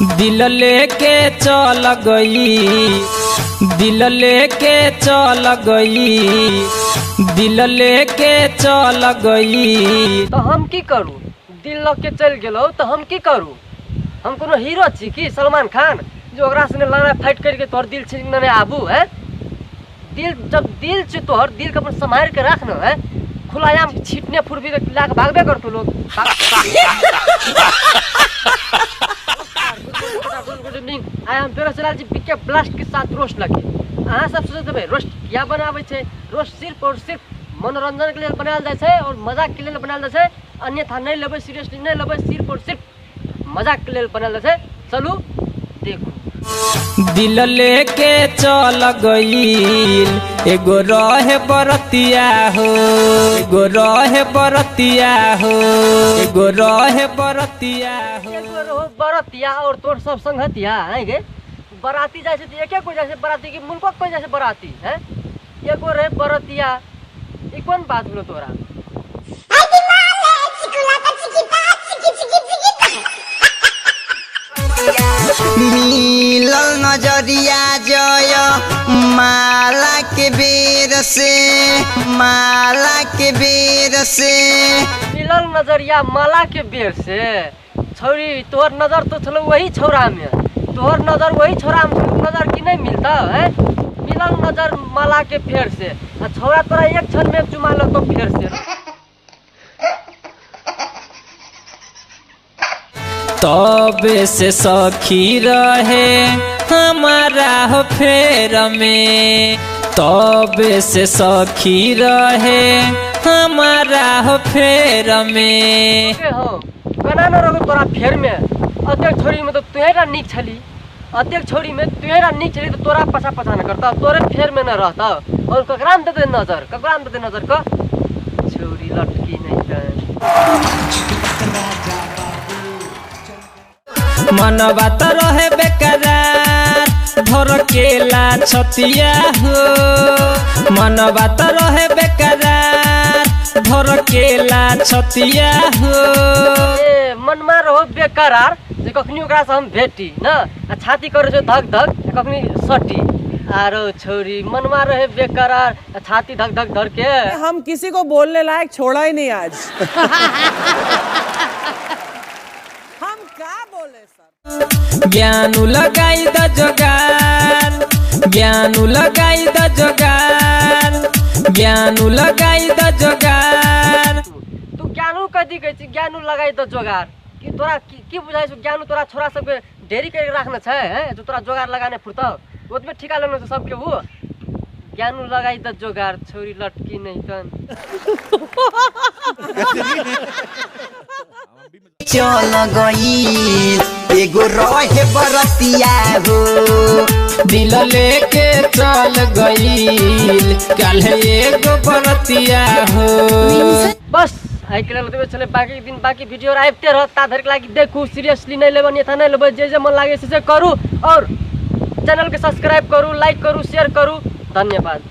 दिल लेके चल गई, दिल लेके चल गई, दिल लेके चल गई। तो हम की करूँ? दिल लग के चल गेलो तो हम की करूँ? हम कोनो हीरो छी कि सलमान खान जो ओकरा से लड़ा फाइट करके तोहर दिल छीनने आबू है? दिल जब दिल छ तोहर दिल के अपन संभाल के रख न है, खुलायाम छीटने फुरबी ला के भागबे कर तू लोग। आई एम बेरोजगार जी पिके ब्लास्ट के साथ रोस्ट लगे। अहाँ सब सोचते हो रोस्ट क्या बनावे छे? रोस्ट सिर्फ और सिर्फ मनोरंजन के लिए बनायल जाय छे और मजाक के लिए बनायल जाय छे, अन्यथा नहीं लेबे, सीरियसली नहीं लेबे, सिर्फ और सिर्फ मजाक के लिए बनायल जाय छे। चलू देखो। दिल लेके चल गई, एगो रहे बरतिया हो, एगो रहे बरतिया हो, एगो रहे बरतिया हो, एगो रहो बरतिया और तोर सब संगतिया है गे। बराती जाय छे एके को जाय छे बराती के मुनको कोई जाय छे बराती है। एगो रहे बरतिया, ई कोन बात बोलो तोरा? मिलल नजरिया जय माला के बेर से, माला के बेर से। मिलल नजरिया माला के बेर से। छौरी तोहर नजर तो चलो वही छौरा में, तोहर नजर वही छौरा में नजर की नहीं मिलता है। मिलल नजर माला के फेर से, छौरा तोरा एक क्षण में चुमा लो तो फेर से। तब से सखी रहे हमारा हो फेर में, तब से सखी रहे हमारा हो फेर में। हो कना न रहो तोरा फेर में। अध्यक्ष छोरी में तो तुहेरा निक छली, अध्यक्ष छोरी में तुहेरा निक छली तो तोरा पछा पछा न करता, तोरे फेर में न रहता। और ककरा में दे नजर, ककरा में दे नजर का छोरी लटकी नहीं त। मनवा तो रहे बेकरार धर केला छतिया हो, मनवा तो रहे बेकरार धर केला छतिया हो। ए मनमा रहो बेकरार जे कखनी ओकरा से हम भेटी न छाती करे छो धक धक, कखनी सटी। आरो छोरी मनमा रहे बेकरार छाती धक धक धर के। हम किसी को बोलने लायक छोड़ा ही नहीं आज। हम क्या बोले सर? ज्ञानू लगाई द जोगार, ज्ञानू लगाई द जोगार, ज्ञानू लगाई द जोगार। तू ज्ञानू कदी कहै छी ज्ञानू लगाई द जोगार? कि तोरा की बुझाइ छ ज्ञानू तोरा छोरा सबके ढेरी के राखना छै है जो तोरा जोगार लगाने फुरता ओतबे ठिका लेना छ सबके। वो ज्ञानू लगाई द जोगार छोरी लटकी नहीं तन। चल गई एगो रहे बरतिया हो, दिल लेके चल गई कल एगो बरतिया हो। बस आई के लेल चले बाकी दिन बाकी वीडियो आबते रह ता धर के लागी देखू, सीरियसली नहीं लेबन ये था नहीं लेबे, जे जे मन लागे से करू और चैनल के सब्सक्राइब करू, लाइक करू, शेयर करू। धन्यवाद।